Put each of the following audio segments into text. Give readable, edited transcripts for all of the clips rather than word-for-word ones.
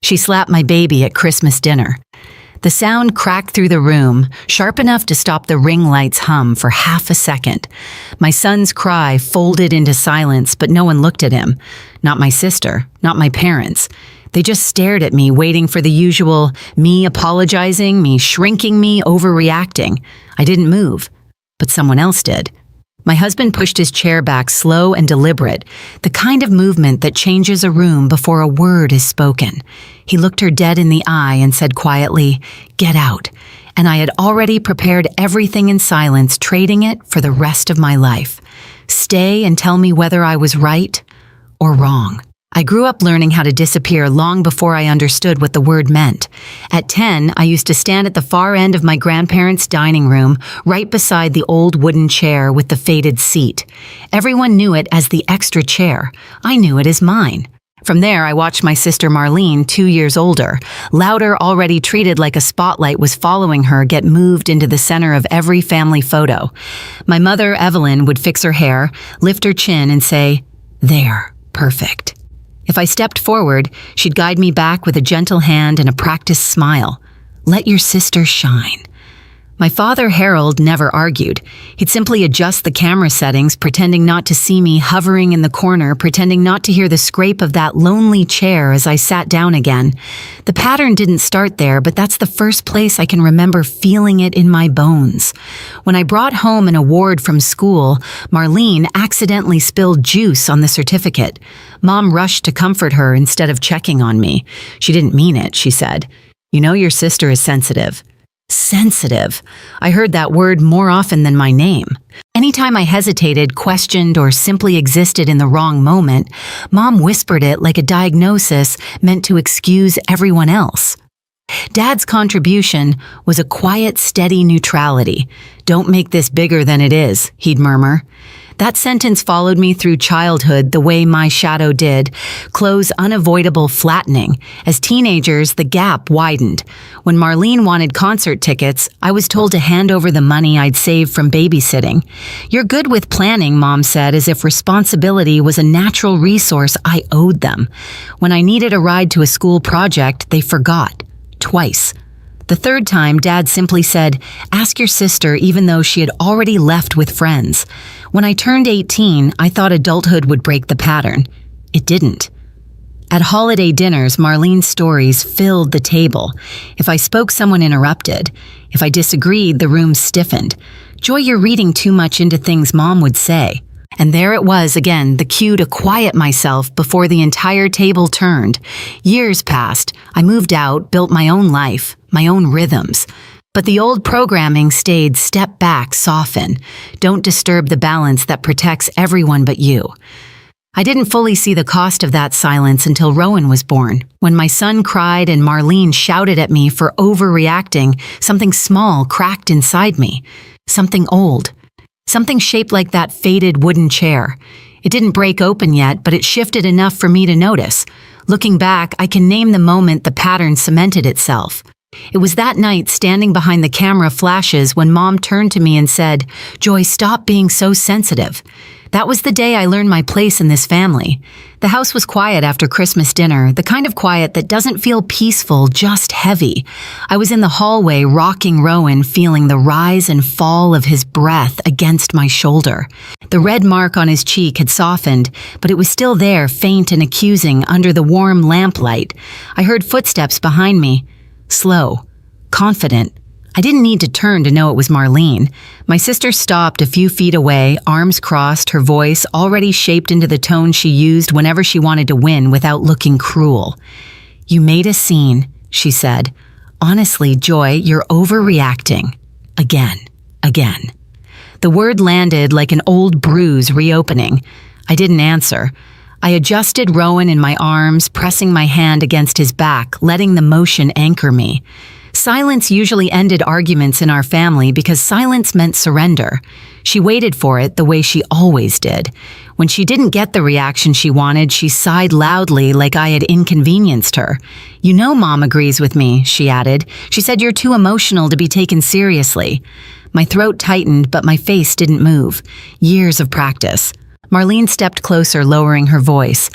She slapped my baby at Christmas dinner. The sound cracked through the room, sharp enough to stop the ring light's hum for half a second. My son's cry folded into silence, but no one looked at him. Not my sister, not my parents. They just stared at me, waiting for the usual me apologizing, me shrinking, me overreacting. I didn't move, but someone else did. My husband pushed his chair back, slow and deliberate, the kind of movement that changes a room before a word is spoken. He looked her dead in the eye and said quietly, "Get out." And I had already prepared everything in silence, trading it for the rest of my life. Stay and tell me whether I was right or wrong. I grew up learning how to disappear long before I understood what the word meant. At 10, I used to stand at the far end of my grandparents' dining room, right beside the old wooden chair with the faded seat. Everyone knew it as the extra chair. I knew it as mine. From there, I watched my sister Marlene, 2 years older, louder, already treated like a spotlight was following her, get moved into the center of every family photo. My mother, Evelyn, would fix her hair, lift her chin, and say, "There, perfect." If I stepped forward, she'd guide me back with a gentle hand and a practiced smile. "Let your sister shine." My father, Harold, never argued. He'd simply adjust the camera settings, pretending not to see me hovering in the corner, pretending not to hear the scrape of that lonely chair as I sat down again. The pattern didn't start there, but that's the first place I can remember feeling it in my bones. When I brought home an award from school, Marlene accidentally spilled juice on the certificate. Mom rushed to comfort her instead of checking on me. She didn't mean it, she said. "You know your sister is sensitive." Sensitive. I heard that word more often than my name. Anytime I hesitated, questioned, or simply existed in the wrong moment, Mom whispered it like a diagnosis meant to excuse everyone else. Dad's contribution was a quiet, steady neutrality. "Don't make this bigger than it is," he'd murmur. That sentence followed me through childhood the way my shadow did, clothes unavoidable flattening. As teenagers, the gap widened. When Marlene wanted concert tickets, I was told to hand over the money I'd saved from babysitting. "You're good with planning," Mom said, as if responsibility was a natural resource I owed them. When I needed a ride to a school project, they forgot. Twice. The third time, Dad simply said, "Ask your sister," even though she had already left with friends. When I turned 18, I thought adulthood would break the pattern. It didn't. At holiday dinners, Marlene's stories filled the table. If I spoke, someone interrupted. If I disagreed, the room stiffened. "Joy, you're reading too much into things," Mom would say. And there it was again, the cue to quiet myself before the entire table turned. Years passed. I moved out, built my own life, my own rhythms. But the old programming stayed, step back, soften. Don't disturb the balance that protects everyone but you. I didn't fully see the cost of that silence until Rowan was born. When my son cried and Marlene shouted at me for overreacting, something small cracked inside me. Something old. Something shaped like that faded wooden chair. It didn't break open yet, but it shifted enough for me to notice. Looking back, I can name the moment the pattern cemented itself. It was that night, standing behind the camera flashes, when Mom turned to me and said, "Joy, stop being so sensitive." That was the day I learned my place in this family. The house was quiet after Christmas dinner, the kind of quiet that doesn't feel peaceful, just heavy. I was in the hallway, rocking Rowan, feeling the rise and fall of his breath against my shoulder. The red mark on his cheek had softened, but it was still there, faint and accusing, under the warm lamplight. I heard footsteps behind me. Slow, confident. I didn't need to turn to know it was Marlene. My sister stopped a few feet away, arms crossed, her voice already shaped into the tone she used whenever she wanted to win without looking cruel. "You made a scene," she said. "Honestly, Joy, you're overreacting. Again. The word landed like an old bruise reopening. I didn't answer. I adjusted Rowan in my arms, pressing my hand against his back, letting the motion anchor me. Silence usually ended arguments in our family because silence meant surrender. She waited for it the way she always did. When she didn't get the reaction she wanted, she sighed loudly like I had inconvenienced her. "You know Mom agrees with me," she added. "She said you're too emotional to be taken seriously." My throat tightened, but my face didn't move. Years of practice. Marlene stepped closer, lowering her voice.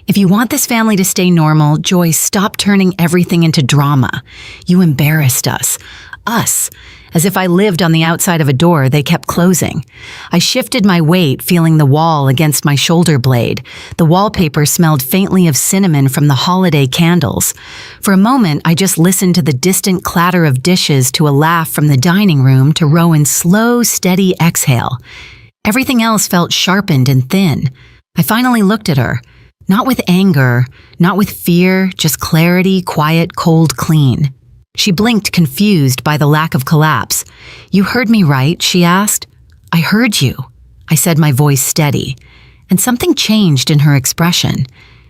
If you want this family to stay normal, Joy, stop turning everything into drama. You embarrassed us. Us. As if I lived on the outside of a door they kept closing. I shifted my weight, feeling the wall against my shoulder blade. The wallpaper smelled faintly of cinnamon from the holiday candles. For a moment, I just listened to the distant clatter of dishes, to a laugh from the dining room, to Rowan's slow, steady exhale. Everything else felt sharpened and thin. I finally looked at her. Not with anger, not with fear, just clarity, quiet, cold, clean. She blinked, confused by the lack of collapse. You heard me right? She asked. I heard you, I said, my voice steady. And something changed in her expression.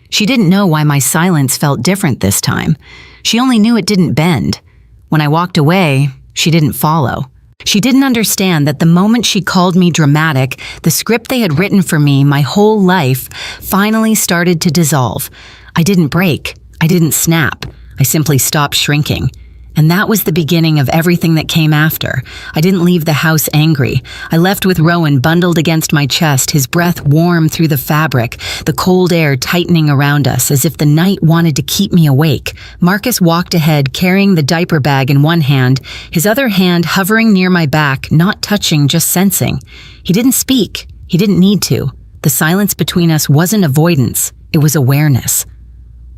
She didn't know why my silence felt different this time. She only knew it didn't bend. When I walked away, she didn't follow. She didn't understand that the moment she called me dramatic, the script they had written for me my whole life finally started to dissolve. I didn't break. I didn't snap. I simply stopped shrinking. And that was the beginning of everything that came after. I didn't leave the house angry. I left with Rowan bundled against my chest, his breath warm through the fabric, the cold air tightening around us as if the night wanted to keep me awake. Marcus walked ahead, carrying the diaper bag in one hand, his other hand hovering near my back, not touching, just sensing. He didn't speak. He didn't need to. The silence between us wasn't avoidance. It was awareness.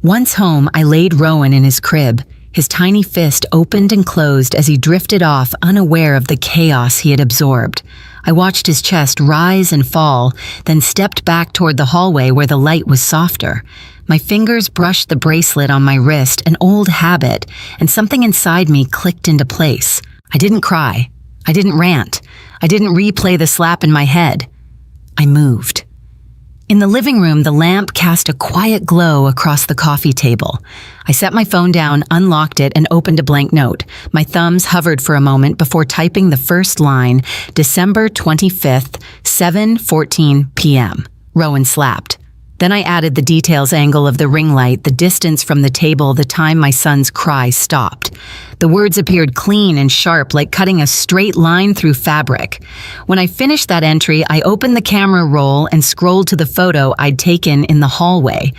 Once home, I laid Rowan in his crib. His tiny fist opened and closed as he drifted off, unaware of the chaos he had absorbed. I watched his chest rise and fall, then stepped back toward the hallway where the light was softer. My fingers brushed the bracelet on my wrist, an old habit, and something inside me clicked into place. I didn't cry. I didn't rant. I didn't replay the slap in my head. I moved. In the living room, the lamp cast a quiet glow across the coffee table. I set my phone down, unlocked it, and opened a blank note. My thumbs hovered for a moment before typing the first line, December 25th, 7:14 p.m. Rowan slapped. Then I added the details angle of the ring light, the distance from the table, the time my son's cry stopped. The words appeared clean and sharp, like cutting a straight line through fabric. When I finished that entry, I opened the camera roll and scrolled to the photo I'd taken in the hallway.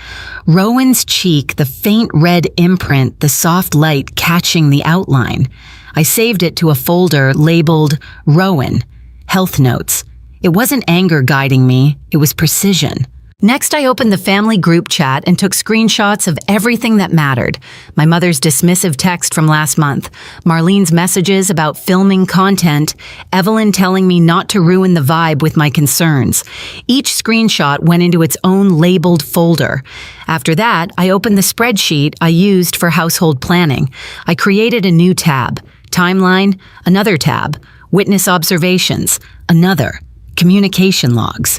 Rowan's cheek, the faint red imprint, the soft light catching the outline. I saved it to a folder labeled Rowan, Health Notes. It wasn't anger guiding me, it was precision. Next, I opened the family group chat and took screenshots of everything that mattered. My mother's dismissive text from last month, Marlene's messages about filming content, Evelyn telling me not to ruin the vibe with my concerns. Each screenshot went into its own labeled folder. After that, I opened the spreadsheet I used for household planning. I created a new tab. Timeline, another tab. Witness observations, another. Communication logs.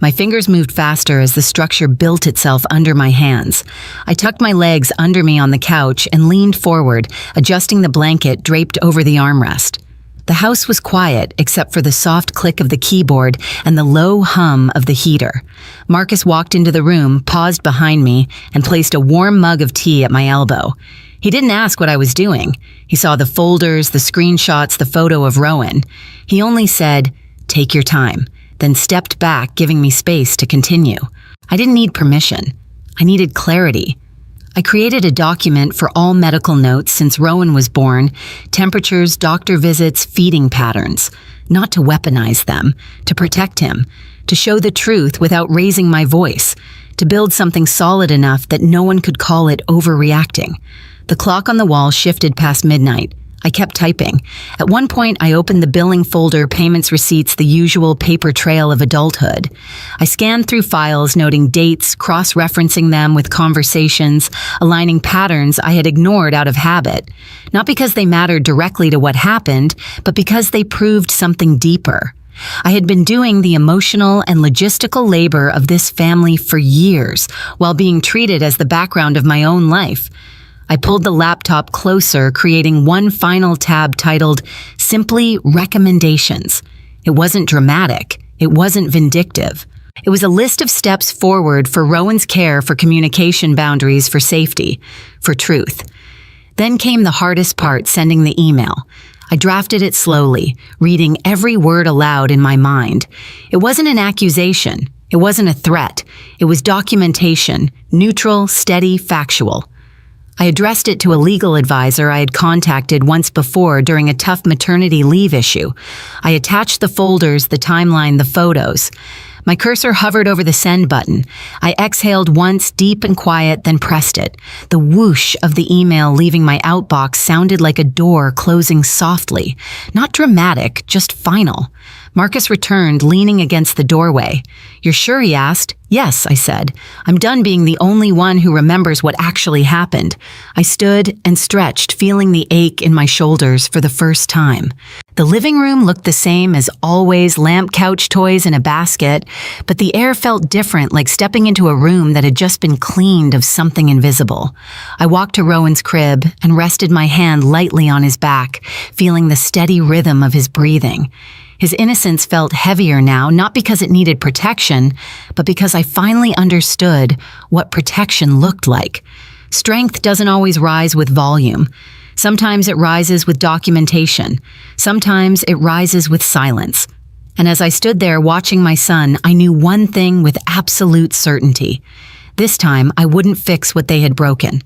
My fingers moved faster as the structure built itself under my hands. I tucked my legs under me on the couch and leaned forward, adjusting the blanket draped over the armrest. The house was quiet, except for the soft click of the keyboard and the low hum of the heater. Marcus walked into the room, paused behind me, and placed a warm mug of tea at my elbow. He didn't ask what I was doing. He saw the folders, the screenshots, the photo of Rowan. He only said, "Take your time," then stepped back, giving me space to continue. I didn't need permission. I needed clarity. I created a document for all medical notes since Rowan was born, temperatures, doctor visits, feeding patterns. Not to weaponize them, to protect him, to show the truth without raising my voice, to build something solid enough that no one could call it overreacting. The clock on the wall shifted past midnight. I kept typing. At one point, I opened the billing folder, payments, receipts, the usual paper trail of adulthood. I scanned through files, noting dates, cross-referencing them with conversations, aligning patterns I had ignored out of habit. Not because they mattered directly to what happened, but because they proved something deeper. I had been doing the emotional and logistical labor of this family for years, while being treated as the background of my own life. I pulled the laptop closer, creating one final tab titled, simply Recommendations. It wasn't dramatic. It wasn't vindictive. It was a list of steps forward for Rowan's care, for communication boundaries, for safety, for truth. Then came the hardest part, sending the email. I drafted it slowly, reading every word aloud in my mind. It wasn't an accusation. It wasn't a threat. It was documentation, neutral, steady, factual. I addressed it to a legal advisor I had contacted once before during a tough maternity leave issue. I attached the folders, the timeline, the photos. My cursor hovered over the send button. I exhaled once, deep and quiet, then pressed it. The whoosh of the email leaving my outbox sounded like a door closing softly. Not dramatic, just final. Marcus returned, leaning against the doorway. "You're sure?" he asked. "Yes," I said. "I'm done being the only one who remembers what actually happened." I stood and stretched, feeling the ache in my shoulders for the first time. The living room looked the same as always, lamp, couch, toys in a basket, but the air felt different, like stepping into a room that had just been cleaned of something invisible. I walked to Rowan's crib and rested my hand lightly on his back, feeling the steady rhythm of his breathing. His innocence felt heavier now, not because it needed protection, but because I finally understood what protection looked like. Strength doesn't always rise with volume. Sometimes it rises with documentation. Sometimes it rises with silence. And as I stood there watching my son, I knew one thing with absolute certainty. This time, I wouldn't fix what they had broken.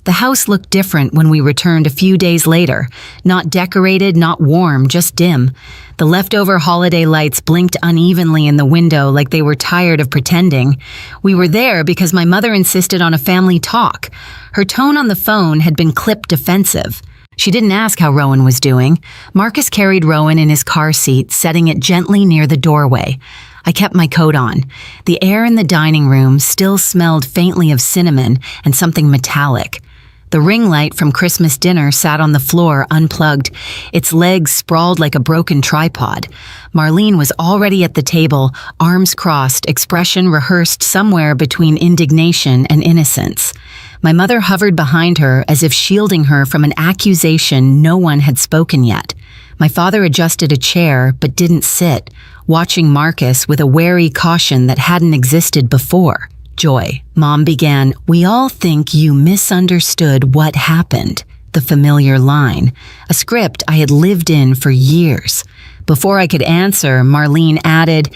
The house looked different when we returned a few days later. Not decorated, not warm, just dim. The leftover holiday lights blinked unevenly in the window like they were tired of pretending. We were there because my mother insisted on a family talk. Her tone on the phone had been clipped defensive. She didn't ask how Rowan was doing. Marcus carried Rowan in his car seat, setting it gently near the doorway. I kept my coat on. The air in the dining room still smelled faintly of cinnamon and something metallic. The ring light from Christmas dinner sat on the floor, unplugged, its legs sprawled like a broken tripod. Marlene was already at the table, arms crossed, expression rehearsed somewhere between indignation and innocence. My mother hovered behind her as if shielding her from an accusation no one had spoken yet. My father adjusted a chair but didn't sit, watching Marcus with a wary caution that hadn't existed before. "Joy," Mom began, "we all think you misunderstood what happened." The familiar line, a script I had lived in for years. Before I could answer, Marlene added,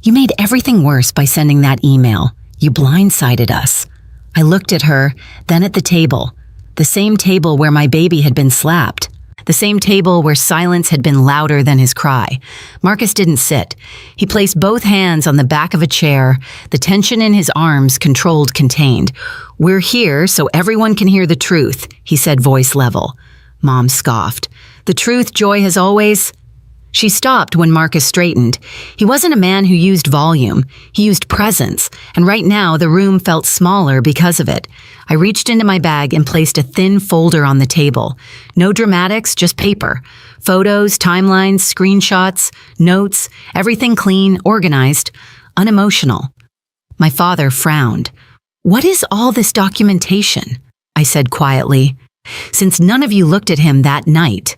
"You made everything worse by sending that email. You blindsided us." I looked at her, then at the table. The same table where my baby had been slapped. The same table where silence had been louder than his cry. Marcus didn't sit. He placed both hands on the back of a chair, the tension in his arms controlled, contained. "We're here so everyone can hear the truth," he said, voice level. Mom scoffed. "The truth Joy has always—" She stopped when Marcus straightened. He wasn't a man who used volume. He used presence, and right now the room felt smaller because of it. I reached into my bag and placed a thin folder on the table. No dramatics, just paper. Photos, timelines, screenshots, notes, everything clean, organized, unemotional. My father frowned. "What is all this documentation?" I said quietly. "Since none of you looked at him that night."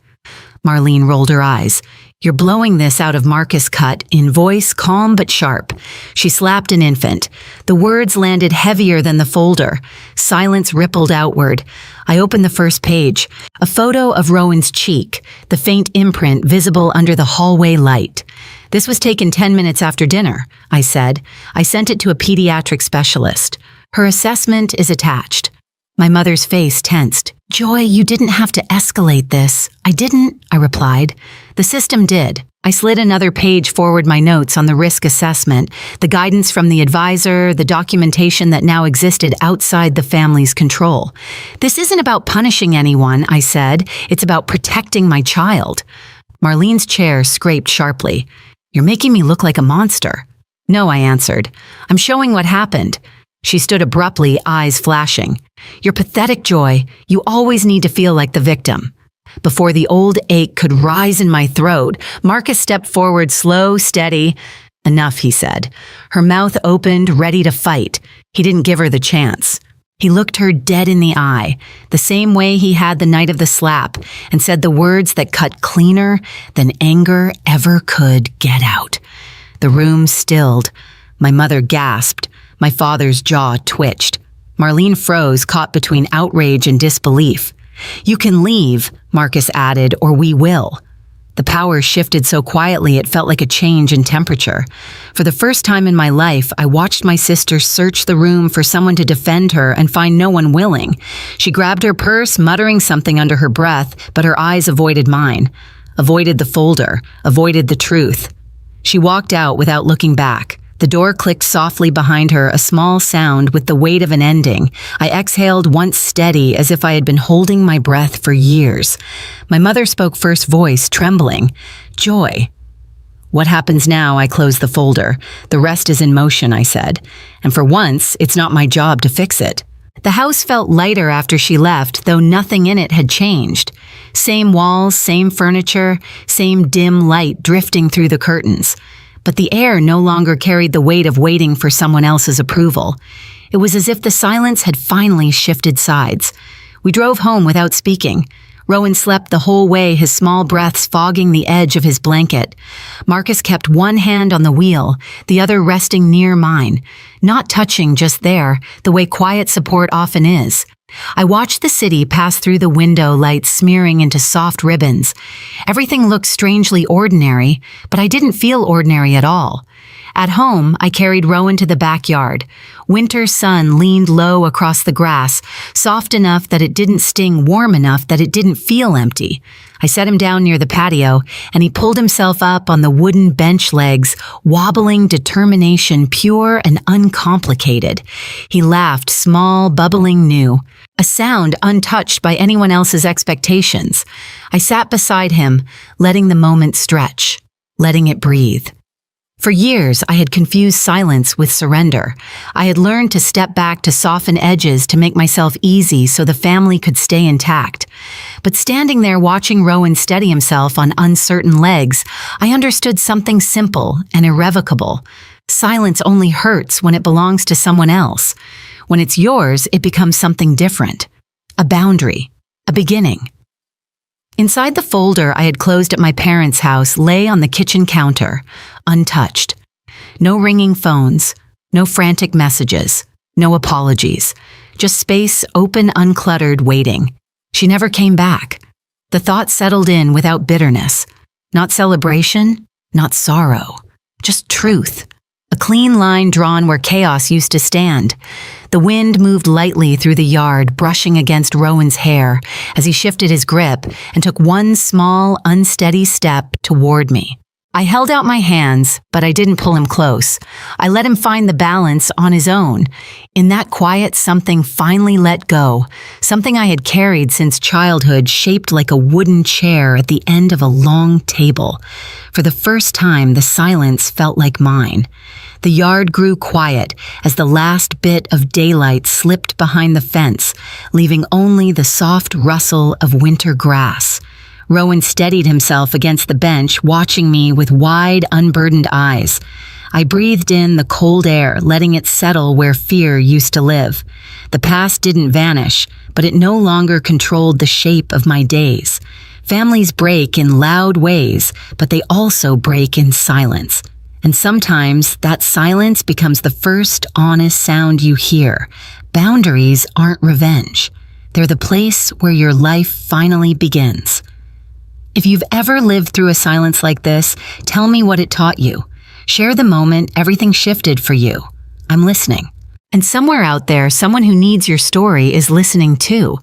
Marlene rolled her eyes. "You're blowing this out of Marcus' cut," in voice calm but sharp. She slapped an infant. The words landed heavier than the folder. Silence rippled outward. I opened the first page. A photo of Rowan's cheek, the faint imprint visible under the hallway light. "This was taken 10 minutes after dinner," I said. "I sent it to a pediatric specialist. Her assessment is attached." My mother's face tensed. "Joy, you didn't have to escalate this." "I didn't," I replied. "The system did." I slid another page forward, my notes on the risk assessment, the guidance from the advisor, the documentation that now existed outside the family's control. "This isn't about punishing anyone," I said. "It's about protecting my child." Marlene's chair scraped sharply. "You're making me look like a monster." "No," I answered. "I'm showing what happened." She stood abruptly, eyes flashing. "You're pathetic, Joy. You always need to feel like the victim." Before the old ache could rise in my throat, Marcus stepped forward, slow, steady. "Enough," he said. Her mouth opened, ready to fight. He didn't give her the chance. He looked her dead in the eye, the same way he had the night of the slap, and said the words that cut cleaner than anger ever could. "Get out." The room stilled. My mother gasped. My father's jaw twitched. Marlene froze, caught between outrage and disbelief. "You can leave," Marcus added, "or we will." The power shifted so quietly it felt like a change in temperature. For the first time in my life, I watched my sister search the room for someone to defend her and find no one willing. She grabbed her purse, muttering something under her breath, but her eyes avoided mine, avoided the folder, avoided the truth. She walked out without looking back. The door clicked softly behind her, a small sound with the weight of an ending. I exhaled once steady, as if I had been holding my breath for years. My mother spoke first voice, trembling. "Joy." "What happens now?" I closed the folder. "The rest is in motion," I said. "And for once, it's not my job to fix it." The house felt lighter after she left, though nothing in it had changed. Same walls, same furniture, same dim light drifting through the curtains. But the air no longer carried the weight of waiting for someone else's approval. It was as if the silence had finally shifted sides. We drove home without speaking. Rowan slept the whole way, his small breaths fogging the edge of his blanket. Marcus kept one hand on the wheel, the other resting near mine, not touching, just there, the way quiet support often is. I watched the city pass through the window, lights smearing into soft ribbons. Everything looked strangely ordinary, but I didn't feel ordinary at all. At home, I carried Rowan to the backyard. Winter sun leaned low across the grass, soft enough that it didn't sting, warm enough that it didn't feel empty. I set him down near the patio, and he pulled himself up on the wooden bench legs, wobbling determination pure and uncomplicated. He laughed, small, bubbling new, a sound untouched by anyone else's expectations. I sat beside him, letting the moment stretch, letting it breathe. For years, I had confused silence with surrender. I had learned to step back to soften edges to make myself easy so the family could stay intact. But standing there watching Rowan steady himself on uncertain legs, I understood something simple and irrevocable. Silence only hurts when it belongs to someone else. When it's yours, it becomes something different. A boundary, a beginning. Inside the folder I had closed at my parents' house lay on the kitchen counter, untouched. No ringing phones, no frantic messages, no apologies. Just space, open, uncluttered, waiting. She never came back. The thought settled in without bitterness. Not celebration, not sorrow. Just truth. A clean line drawn where chaos used to stand. The wind moved lightly through the yard, brushing against Rowan's hair as he shifted his grip and took one small, unsteady step toward me. I held out my hands, but I didn't pull him close. I let him find the balance on his own. In that quiet, something finally let go, something I had carried since childhood, shaped like a wooden chair at the end of a long table. For the first time, the silence felt like mine. The yard grew quiet as the last bit of daylight slipped behind the fence, leaving only the soft rustle of winter grass. Rowan steadied himself against the bench, watching me with wide, unburdened eyes. I breathed in the cold air, letting it settle where fear used to live. The past didn't vanish, but it no longer controlled the shape of my days. Families break in loud ways, but they also break in silence. And sometimes that silence becomes the first honest sound you hear. Boundaries aren't revenge. They're the place where your life finally begins. If you've ever lived through a silence like this, tell me what it taught you. Share the moment everything shifted for you. I'm listening. And somewhere out there, someone who needs your story is listening too.